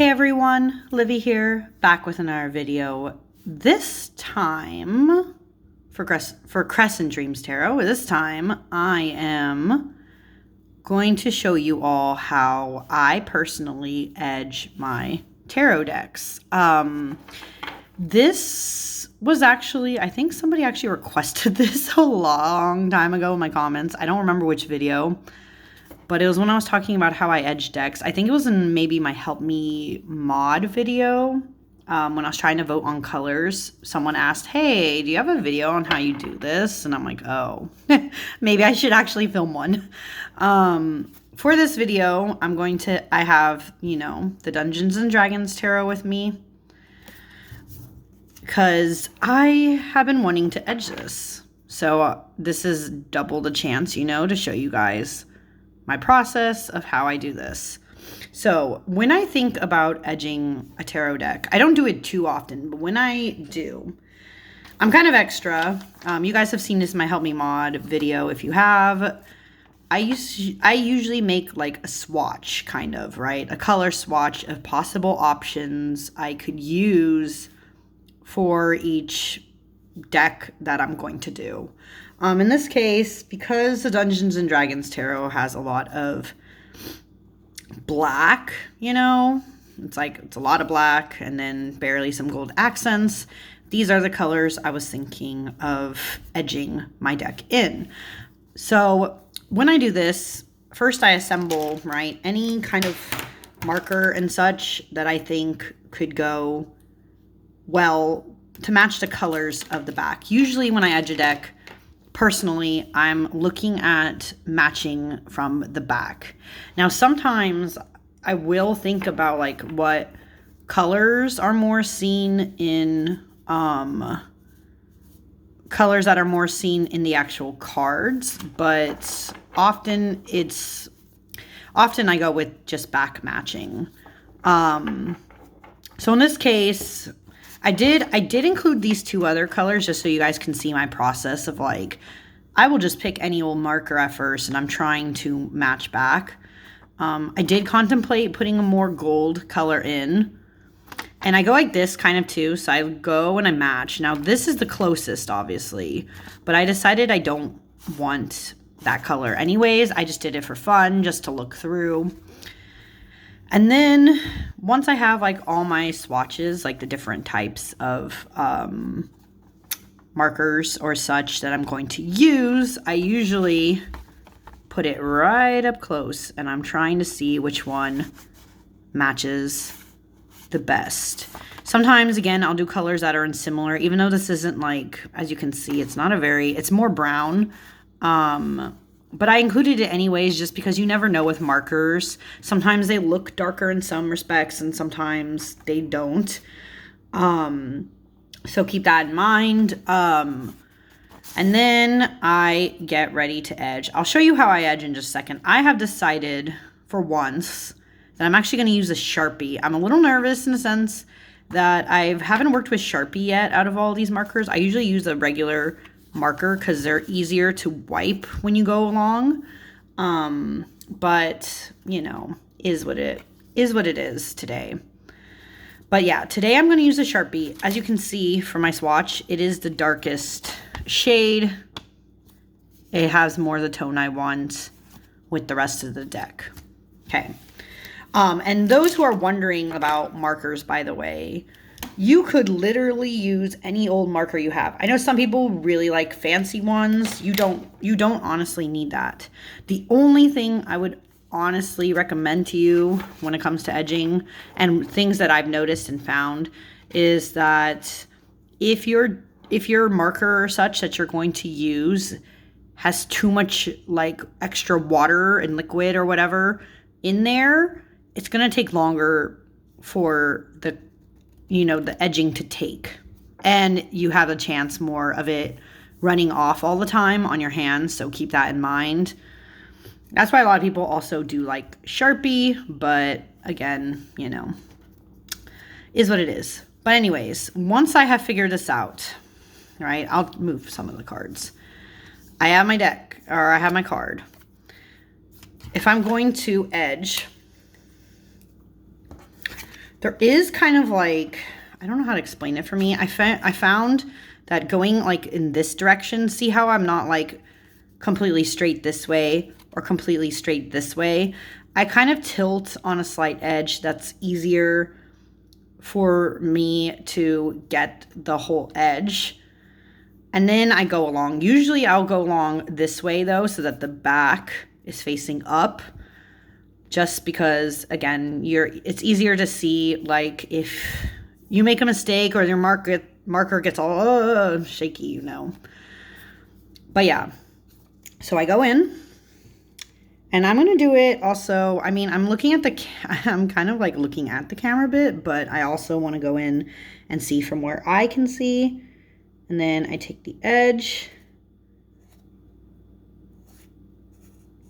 Hey everyone, Livy here, back with another video. This time for Crescent Dreams Tarot. This time I am going to show you all how I personally edge my tarot decks. This was actually, I think somebody actually requested this a long time ago in my comments. I don't remember which video, but it was when I was talking about how I edge decks. I think it was in maybe my Help Me Mod video. When I was trying to vote on colors, someone asked, hey, do you have a video on how you do this? And I'm like, oh, maybe I should actually film one. For this video, I have, the Dungeons and Dragons tarot with me, because I have been wanting to edge this. So this is double the chance, to show you guys my process of how I do this. So when I think about edging a tarot deck, I don't do it too often, but when I do, I'm kind of extra. You guys have seen this in my Help Me Mod video. If you have, I usually make like a swatch, kind of, right? A color swatch of possible options I could use for each deck that I'm going to do. In this case, because the Dungeons and Dragons tarot has a lot of black, it's a lot of black and then barely some gold accents. These are the colors I was thinking of edging my deck in. So when I do this, first I assemble, right, any kind of marker and such that I think could go well to match the colors of the back. Usually when I edge a deck, personally, I'm looking at matching from the back. Now, sometimes I will think about like what colors are more seen in, colors that are more seen in the actual cards, but often I go with just back matching. So in this case, I did include these two other colors just so you guys can see my process of like, I will just pick any old marker at first and I'm trying to match back. I did contemplate putting a more gold color in, and I go like this kind of too. So I go and I match. Now this is the closest, obviously, but I decided I don't want that color anyways. I just did it for fun, just to look through. And then once I have like all my swatches, like the different types of markers or such that I'm going to use, I usually put it right up close and I'm trying to see which one matches the best. Sometimes, again, I'll do colors that are in similar, even though this isn't like, as you can see, it's more brown. But I included it anyways just because you never know with markers. Sometimes they look darker in some respects and sometimes they don't. So keep that in mind. And then I get ready to edge. I'll show you how I edge in just a second. I have decided for once that I'm actually going to use a Sharpie. I'm a little nervous in the sense that I haven't worked with Sharpie yet out of all these markers. I usually use a regular marker because they're easier to wipe when you go along, but is what it is today. But yeah, today I'm going to use a Sharpie. As you can see from my swatch, it is the darkest shade. It has more of the tone I want with the rest of the deck. Okay, and those who are wondering about markers, by the way, you could literally use any old marker you have. I know some people really like fancy ones. You don't honestly need that. The only thing I would honestly recommend to you when it comes to edging, and things that I've noticed and found, is that if your marker or such that you're going to use has too much like extra water and liquid or whatever in there, it's going to take longer for the edging to take, and you have a chance more of it running off all the time on your hands. So keep that in mind. That's why a lot of people also do like Sharpie, but again, is what it is. But anyways, once I have figured this out, right, I'll move some of the cards. I have my deck, or I have my card. If I'm going to edge, There is kind of like, I don't know how to explain it for me. I found that going like in this direction, see how I'm not like completely straight this way or completely straight this way. I kind of tilt on a slight edge that's easier for me to get the whole edge. And then I go along. Usually I'll go along this way though, so that the back is facing up. Just because, again, it's easier to see, like, if you make a mistake or your marker gets all shaky, you know. But yeah, so I go in, and I'm going to do it also, I mean, I'm kind of like looking at the camera a bit, but I also want to go in and see from where I can see. And then I take the edge.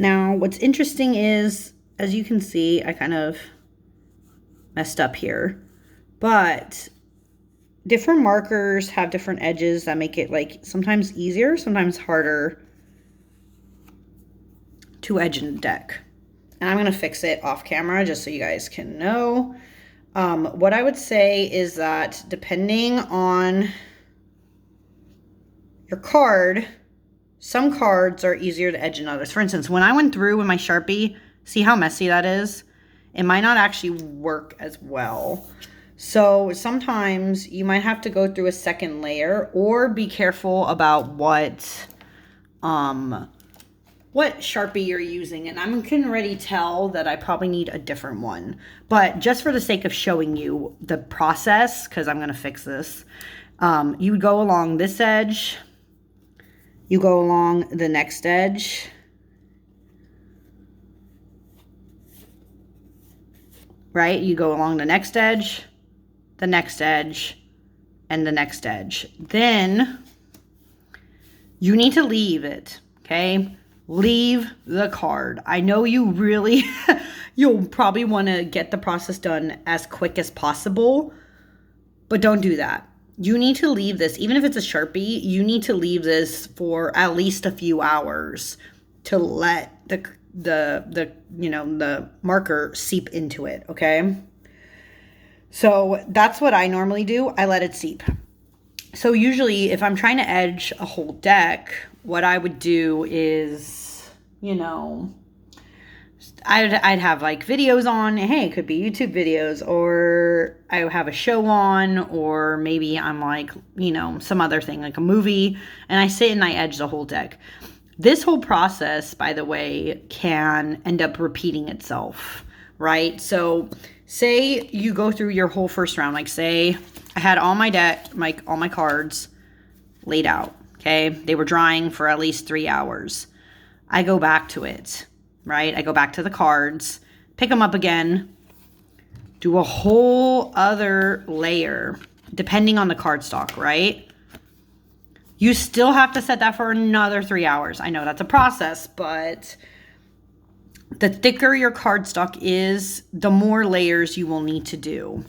Now, what's interesting is, as you can see, I kind of messed up here, but different markers have different edges that make it like sometimes easier, sometimes harder to edge in the deck. And I'm going to fix it off camera just so you guys can know. What I would say is that depending on your card, some cards are easier to edge than others. For instance, when I went through with my Sharpie, see how messy that is? It might not actually work as well. So sometimes you might have to go through a second layer, or be careful about what Sharpie you're using. And I can already tell that I probably need a different one. But just for the sake of showing you the process, because I'm going to fix this, you would go along this edge, you go along the next edge, right? You go along the next edge, and the next edge. Then you need to leave it, okay? Leave the card. I know you really, you'll probably want to get the process done as quick as possible, but don't do that. You need to leave this, even if it's a Sharpie, you need to leave this for at least a few hours to let the marker seep into it, okay? So that's what I normally do. I let it seep. So usually if I'm trying to edge a whole deck, what I would do is, you know, I'd have like videos on. Hey, it could be YouTube videos, or I have a show on, or maybe I'm like, you know, some other thing like a movie, and I sit and I edge the whole deck. This whole process, by the way, can end up repeating itself, right? So say you go through your whole first round, like say I had all my deck, all my cards laid out, okay? They were drying for at least 3 hours. I go back to it, right? I go back to the cards, pick them up again, do a whole other layer, depending on the cardstock, right? You still have to set that for another 3 hours. I know that's a process, but the thicker your cardstock is, the more layers you will need to do.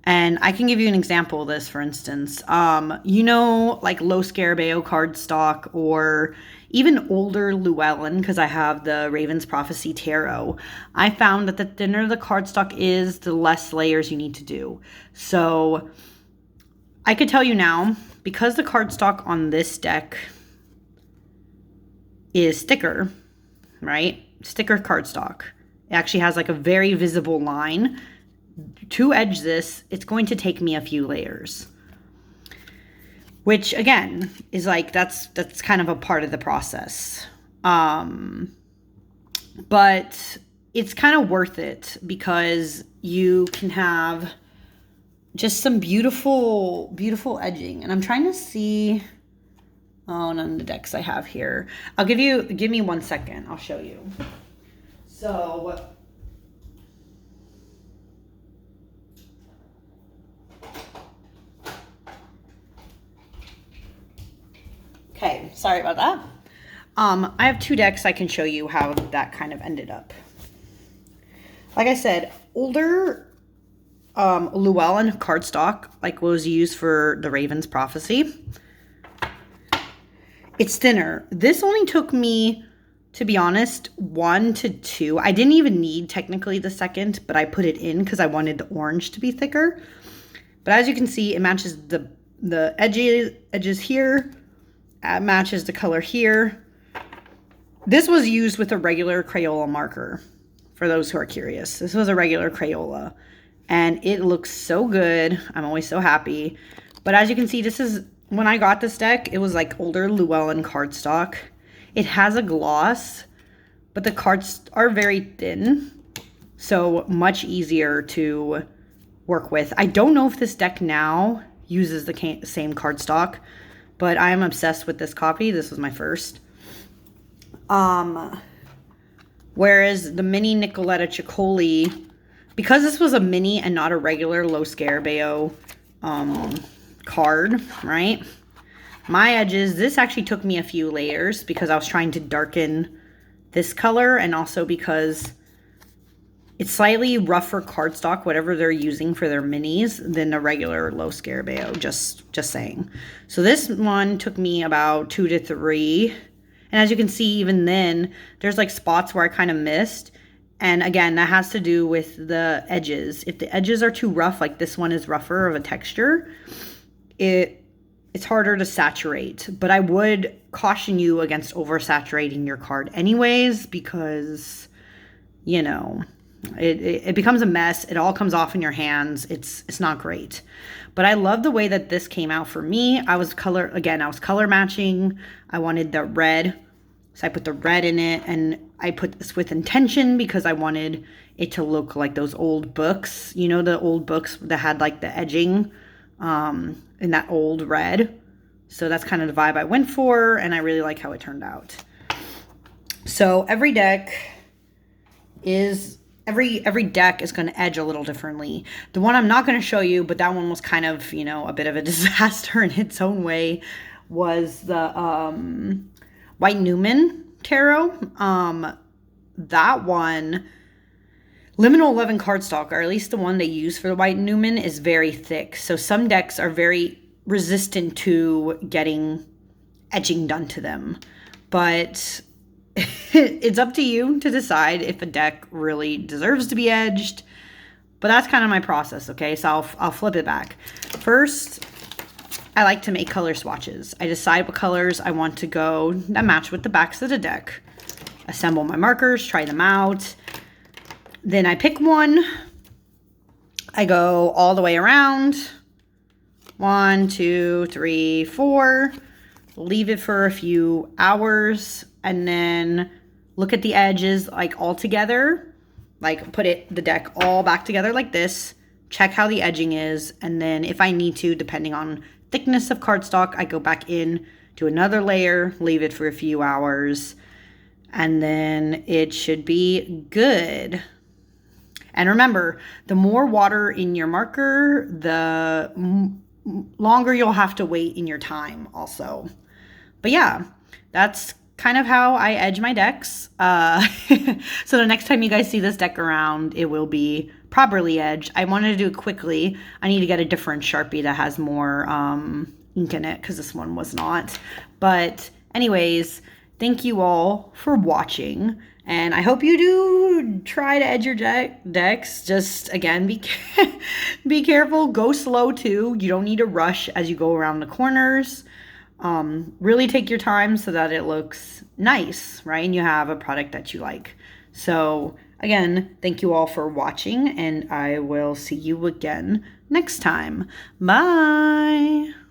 And I can give you an example of this, for instance. You know, like Los Scarabeo cardstock, or even older Llewellyn, because I have the Raven's Prophecy Tarot. I found that the thinner the cardstock is, the less layers you need to do. So I could tell you now, because the cardstock on this deck is thicker, right? Thicker cardstock. It actually has like a very visible line. To edge this, it's going to take me a few layers. Which again is like that's kind of a part of the process. But it's kind of worth it because you can have just some beautiful, beautiful edging. And I'm trying to see, oh, none of the decks I have here. Give me 1 second. I'll show you. So, okay, sorry about that. I have 2 decks I can show you how that kind of ended up. Like I said, older Llewellyn cardstock, like what was used for the Raven's Prophecy. It's thinner. This only took me to be honest, 1 to 2. I didn't even need technically the second, but I put it in because I wanted the orange to be thicker. But as you can see, it matches the edges here. It matches the color here. This was used with a regular Crayola marker, for those who are curious. This was a regular Crayola, and it looks so good. I'm always so happy. But as you can see, this is, when I got this deck, it was like older Llewellyn cardstock. It has a gloss, but the cards are very thin, so much easier to work with. I don't know if this deck now uses the same cardstock, but I am obsessed with this copy. This was my first. Whereas the mini Nicoletta Ciccoli, because this was a mini and not a regular Lo Scarabeo card, right? My edges, this actually took me a few layers because I was trying to darken this color, and also because it's slightly rougher cardstock, whatever they're using for their minis, than the regular Lo Scarabeo, just saying. So this one took me about 2 to 3. And as you can see, even then, there's like spots where I kind of missed. And again, that has to do with the edges. If the edges are too rough, like this one is rougher of a texture, it's harder to saturate. But I would caution you against oversaturating your card anyways, because, you know, it becomes a mess. It all comes off in your hands. It's not great. But I love the way that this came out for me. I was color matching. I wanted the red, so I put the red in it, and I put this with intention because I wanted it to look like those old books. You know, the old books that had like the edging in that old red. So that's kind of the vibe I went for, and I really like how it turned out. So every deck is going to edge a little differently. The one I'm not going to show you, but that one was kind of, you know, a bit of a disaster in its own way, was the White Newman Tarot. That one, Liminal 11 cardstock, or at least the one they use for the White Newman, is very thick. So some decks are very resistant to getting edging done to them. But it's up to you to decide if a deck really deserves to be edged. But that's kind of my process, okay? So I'll flip it back. First, I like to make color swatches. I decide what colors I want to go that match with the backs of the deck. Assemble my markers, try them out. Then I pick one. I go all the way around. 1, 2, 3, 4. Leave it for a few hours, and then look at the edges like all together. Like put the deck all back together like this. Check how the edging is, and then if I need to, depending on thickness of cardstock, I go back in to another layer, leave it for a few hours, and then it should be good. And remember, the more water in your marker, the longer you'll have to wait in your time also. But yeah, that's kind of how I edge my decks. So the next time you guys see this deck around, it will be properly edged. I wanted to do it quickly. I need to get a different Sharpie that has more ink in it, because this one was not. But anyways, thank you all for watching. And I hope you do try to edge your decks. Just, again, be careful. Go slow, too. You don't need to rush as you go around the corners. Really take your time so that it looks nice, right? And you have a product that you like. So, again, thank you all for watching, and I will see you again next time. Bye!